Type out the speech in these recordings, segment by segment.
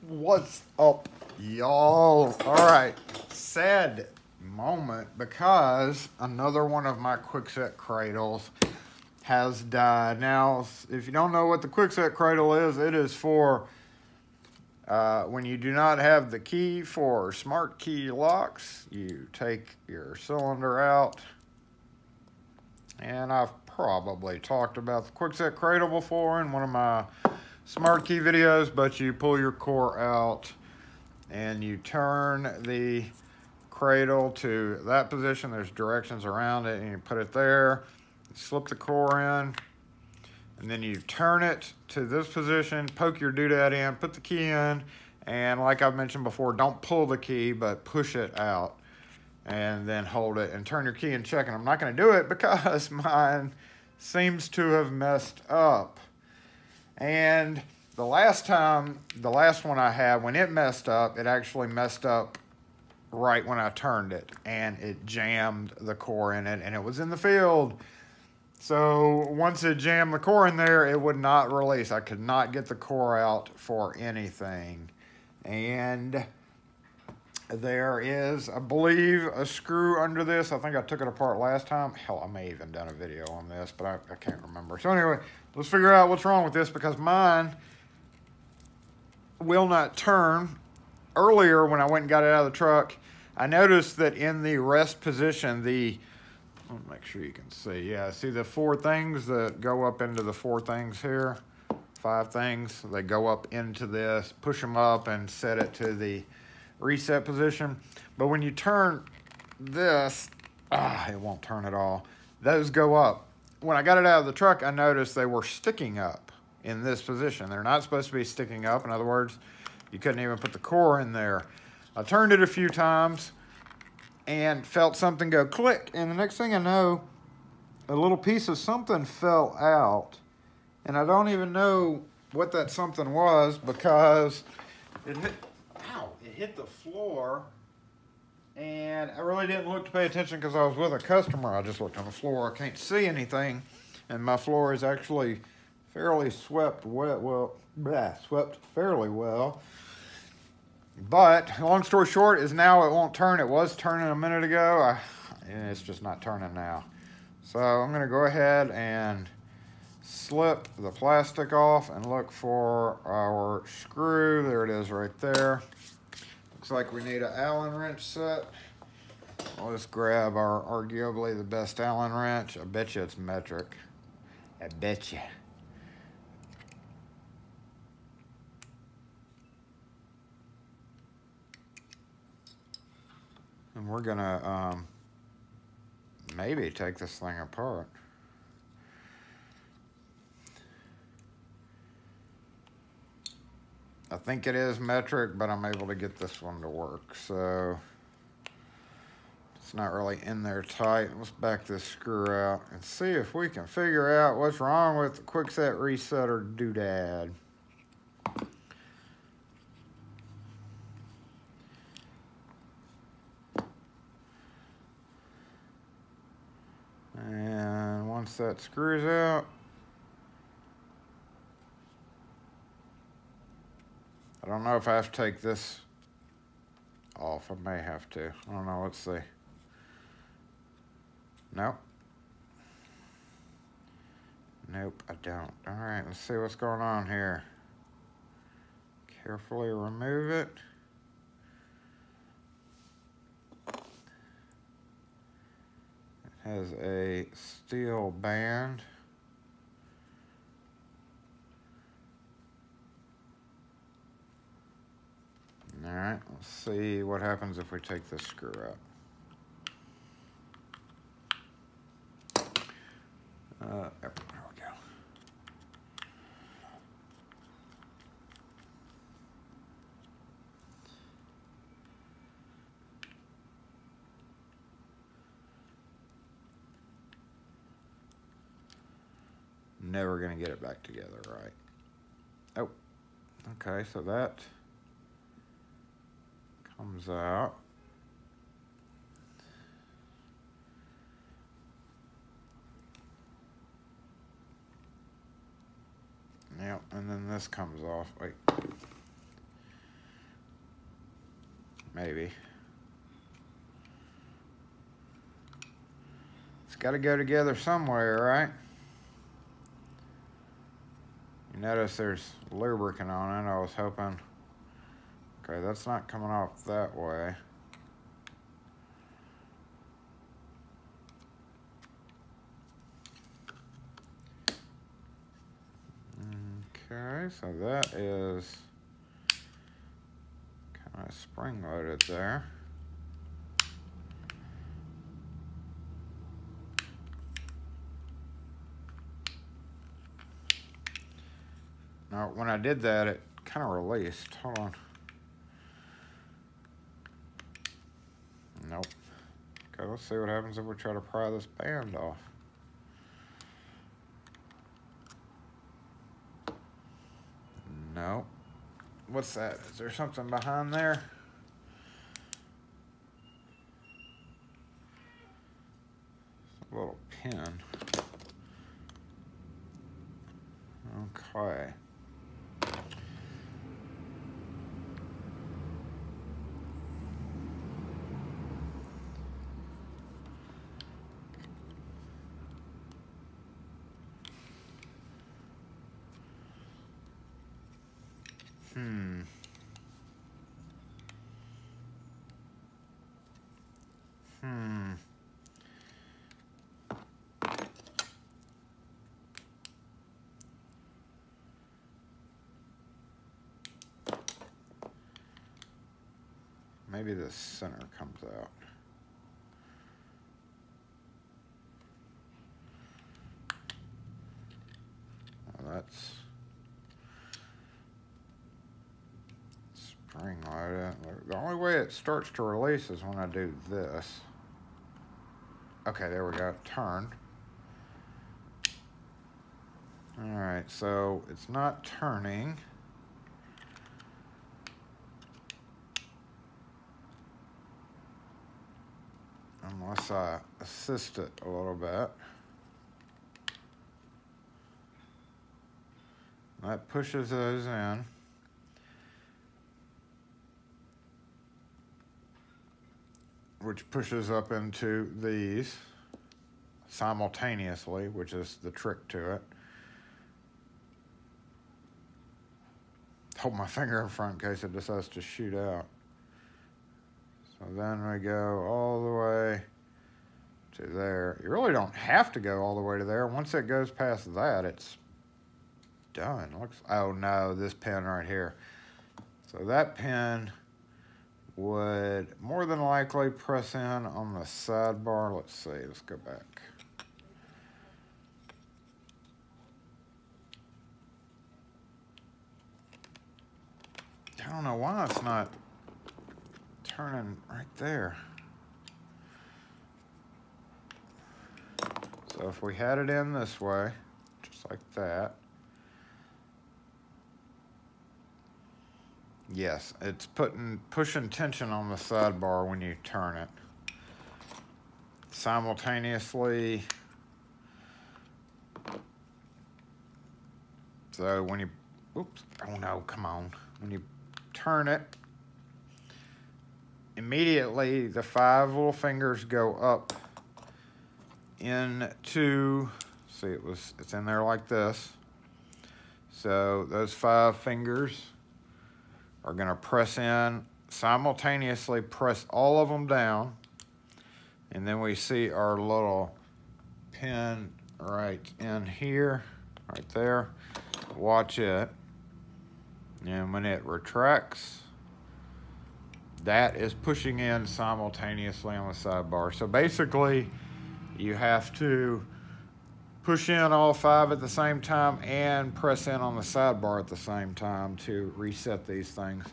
What's up, y'all? All right, sad moment because another one of my kwikset cradles has died. Now, if you don't know what the kwikset cradle is, it is for when you do not have the key for Smartkey locks. You take your cylinder out, and I've probably talked about the kwikset cradle before in one of my Smartkey videos, but you pull your core out and you turn the cradle to that position. There's directions around it, and you put it there, slip the core in, and then you turn it to this position, poke your doodad in, put the key in, and like I've mentioned before, don't pull the key, but push it out, and then hold it and turn your key and check. And I'm not going to do it because mine seems to have messed up. And the last one I had, when it messed up, it actually messed up right when I turned it, and it jammed the core in it, and it was in the field. So once it jammed the core in there, it would not release. I could not get the core out for anything. And there is, I believe, a screw under this. I think I took it apart last time. Hell, I may have even done a video on this, but I can't remember. So anyway, let's figure out what's wrong with this, because mine will not turn. Earlier, when I went and got it out of the truck, I noticed that in the rest position, let me make sure you can see. Yeah, see the four things that go up into the four things here? 5 things. They go up into this, push them up, and set it to the reset position. But when you turn this, it won't turn at all. Those go up. When I got it out of the truck, I noticed they were sticking up in this position. They're not supposed to be sticking up. In other words, you couldn't even put the core in there. I turned it a few times and felt something go click, and the next thing I know, a little piece of something fell out, and I don't even know what that something was, because it hit the floor, and I really didn't look to pay attention because I was with a customer. I just looked on the floor. I can't see anything, and my floor is actually fairly swept fairly well. But long story short is now it won't turn. It was turning a minute ago, and it's just not turning now. So I'm going to go ahead and slip the plastic off and look for our screw. There it is right there. Looks like we need an Allen wrench set. I'll just grab our arguably the best Allen wrench. I bet you it's metric. I bet you. And we're gonna maybe take this thing apart. I think it is metric, but I'm able to get this one to work. So it's not really in there tight. Let's back this screw out and see if we can figure out what's wrong with the kwikset resetter doodad. And once that screws out, I don't know if I have to take this off. I may have to. I don't know. Let's see. Nope. Nope, I don't. All right, let's see what's going on here. Carefully remove it. Has a steel band. All right, let's see what happens if we take this screw out. There we go. Never gonna get it back together, right? Oh, okay, so that comes out. Yep, and then this comes off. Wait. maybe. It's got to go together somewhere, right? You notice there's lubricant on it. I was hoping. Okay, that's not coming off that way. Okay, so that is kind of spring loaded there. Now, when I did that, it kind of released. Hold on. Nope. Okay, let's see what happens if we try to pry this band off. No. What's that? Is there something behind there? A little pin. Okay. Maybe the center comes out. Well, that's spring loaded. The only way it starts to release is when I do this. Okay, there we go. Turn. All right, so it's not turning. Unless I assist it a little bit. That pushes those in. Which pushes up into these simultaneously, which is the trick to it. Hold my finger in front in case it decides to shoot out. So then we go all the way to there. You really don't have to go all the way to there. Once it goes past that, it's done. Oh no, this pin right here. So that pin would more than likely press in on the sidebar. Let's see, let's go back. I don't know why it's not turning right there. So if we had it in this way, just like that. Yes, it's pushing tension on the sidebar when you turn it. Simultaneously. So when you, oops, oh no, come on. When you turn it, immediately the 5 little fingers go up into, see it's in there like this. So those 5 fingers are gonna press in, simultaneously press all of them down. And then we see our little pin right in here, right there. Watch it. And when it retracts, that is pushing in simultaneously on the sidebar. So basically, you have to push in all 5 at the same time and press in on the sidebar at the same time to reset these things.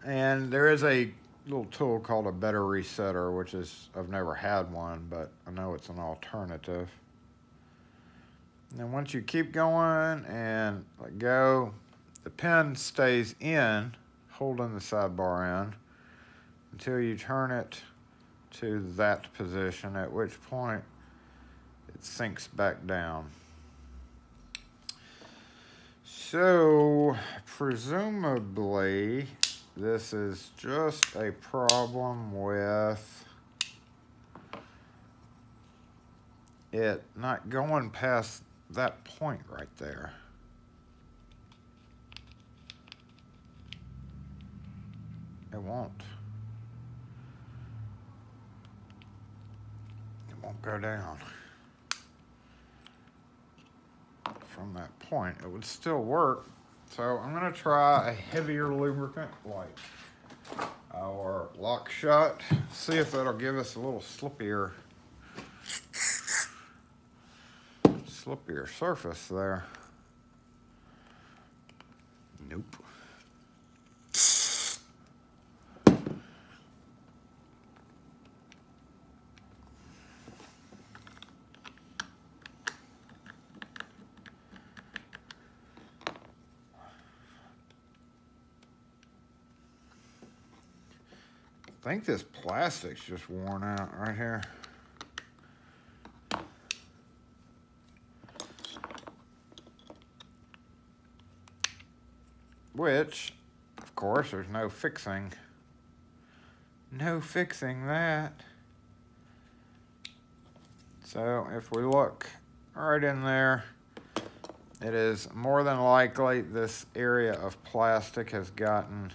And there is a little tool called a better resetter, which is, I've never had one, but I know it's an alternative. And then once you keep going and let go, the pin stays in, holding the sidebar in, until you turn it to that position, at which point it sinks back down. So, presumably, this is just a problem with it not going past that point right there. It won't. It won't go down. From that point, it would still work. So I'm gonna try a heavier lubricant like our lock shut. See if that'll give us a little slippier surface there. Nope. I think this plastic's just worn out right here. Which, of course, there's no fixing. No fixing that. So if we look right in there, it is more than likely this area of plastic has gotten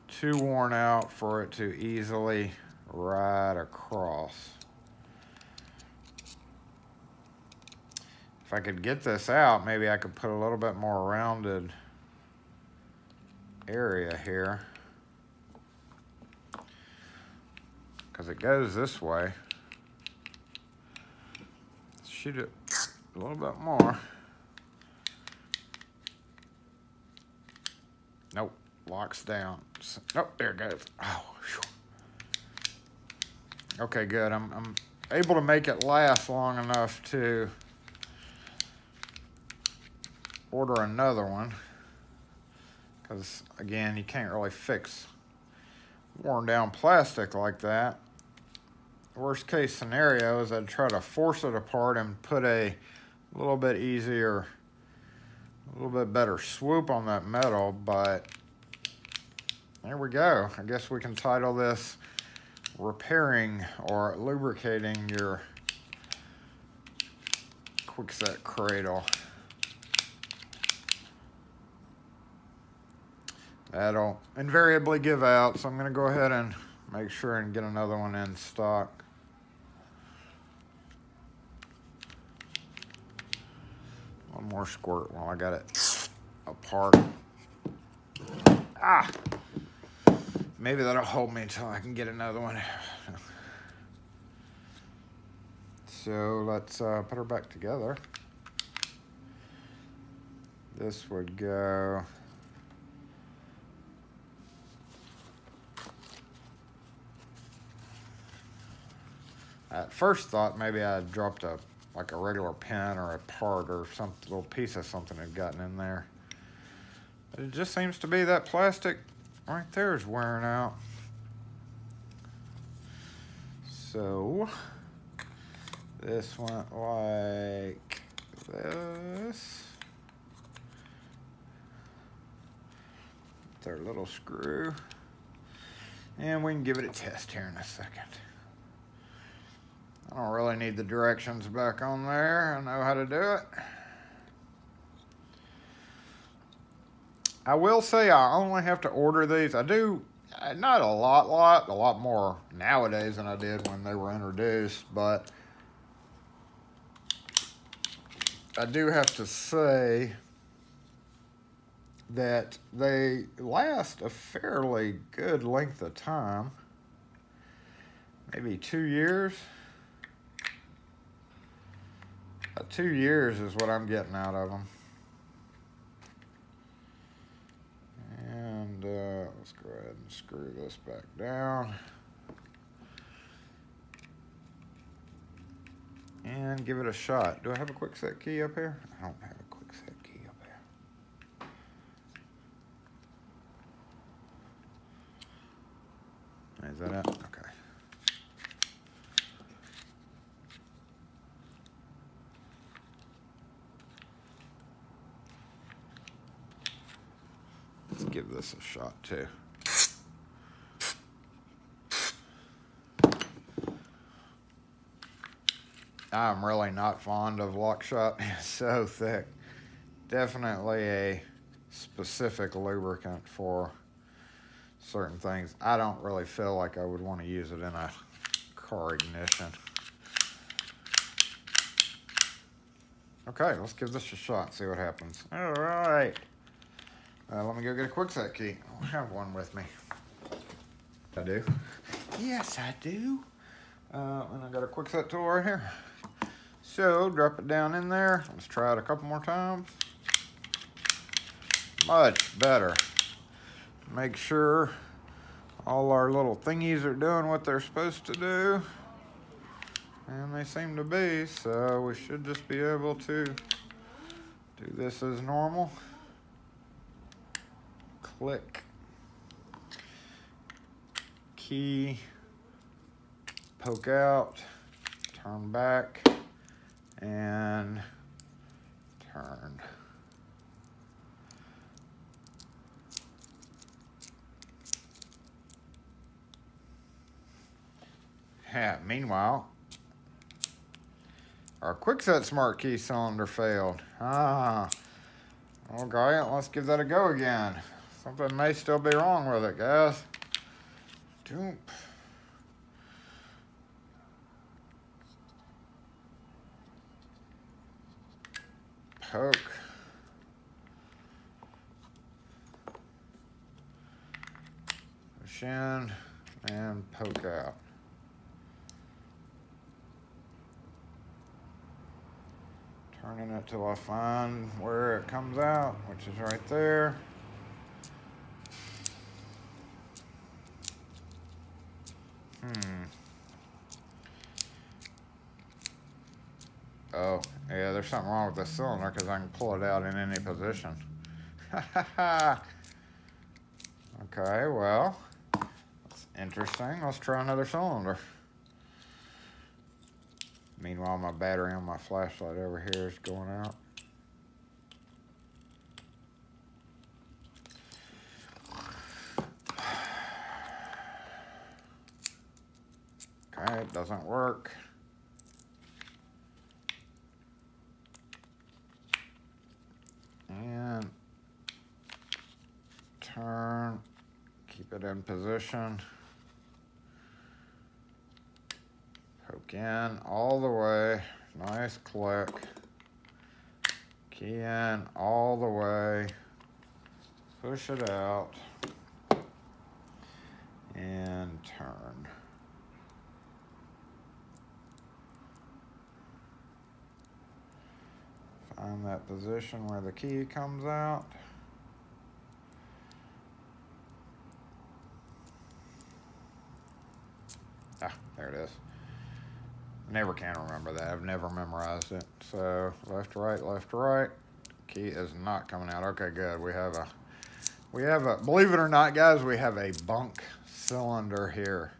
too worn out for it to easily ride across. If I could get this out, maybe I could put a little bit more rounded area here, because it goes this way. Shoot it a little bit more. Nope, locks down. Nope, there it goes. Oh, whew. Okay, good. I'm able to make it last long enough to order another one. Because, again, you can't really fix worn down plastic like that. Worst case scenario is I'd try to force it apart and put a little bit easier, a little bit better swoop on that metal, but there we go. I guess we can title this repairing or lubricating your kwikset cradle. That'll invariably give out, so I'm going to go ahead and make sure and get another one in stock. One more squirt while I got it apart. Ah! Maybe that'll hold me until I can get another one. So let's put her back together. This would go... At first thought maybe I dropped like a regular pin or a part or some little piece of something had gotten in there. But it just seems to be that plastic right there is wearing out. So this went like this. Their little screw. And we can give it a test here in a second. I don't really need the directions back on there. I know how to do it. I will say I only have to order these. I do, not a lot more nowadays than I did when they were introduced, but I do have to say that they last a fairly good length of time. Maybe 2 years. 2 years is what I'm getting out of them. And let's go ahead and screw this back down. And give it a shot. Do I have a kwikset key up here? I don't have a kwikset key up here. Is that it? Okay. Let's give this a shot too. I'm really not fond of lock shot. It's so thick. Definitely a specific lubricant for certain things. I don't really feel like I would want to use it in a car ignition. Okay, let's give this a shot and see what happens. All right. Let me go get a kwikset key. I have one with me. I do. Yes, I do. And I got a kwikset tool right here. So, drop it down in there. Let's try it a couple more times. Much better. Make sure all our little thingies are doing what they're supposed to do. And they seem to be, so we should just be able to do this as normal. Click. Key. Poke out. Turn back. And turn. Yeah, meanwhile, our kwikset Smartkey cylinder failed. Okay, let's give that a go again. Something may still be wrong with it, guys. Doop. Poke. Push in and poke out. Turning it till I find where it comes out, which is right there. Oh, yeah, there's something wrong with the cylinder because I can pull it out in any position. Okay, well, that's interesting. Let's try another cylinder. Meanwhile, my battery on my flashlight over here is going out. Okay, it doesn't work. And turn, keep it in position. Poke in all the way, nice click. Key in all the way, push it out, and turn. Find that position where the key comes out. Ah, there it is. Never can remember that. I've never memorized it. So left, right. Key is not coming out. Okay, good. We have a, believe it or not, guys, we have a bunk cylinder here.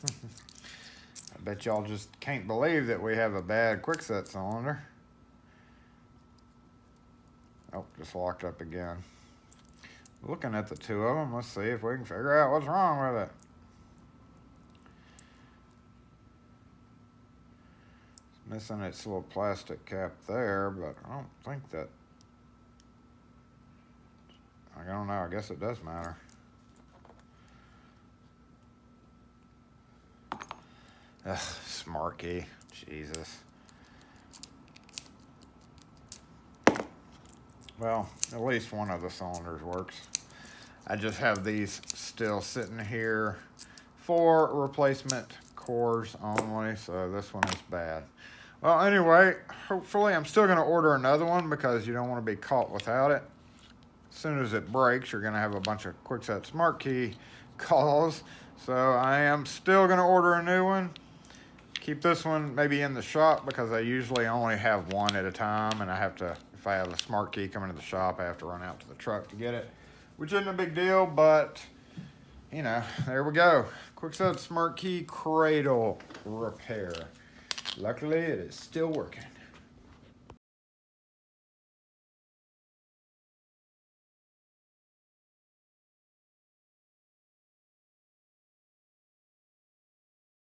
I bet y'all just can't believe that we have a bad kwikset cylinder. Oh, just locked up again. Looking at the two of them, let's see if we can figure out what's wrong with it. It's missing its little plastic cap there, but I don't think that, I don't know, I guess it does matter. Ugh, Smartkey, Jesus. Well, at least one of the cylinders works. I just have these still sitting here for replacement cores only, so this one is bad. Well, anyway, hopefully I'm still going to order another one because you don't want to be caught without it. As soon as it breaks, you're going to have a bunch of kwikset Smartkey calls. So I am still going to order a new one. Keep this one maybe in the shop because I usually only have one at a time, and I have to, if I have a Smartkey coming to the shop, I have to run out to the truck to get it, which isn't a big deal, but you know, there we go. kwikset Smartkey cradle repair. Luckily, it is still working.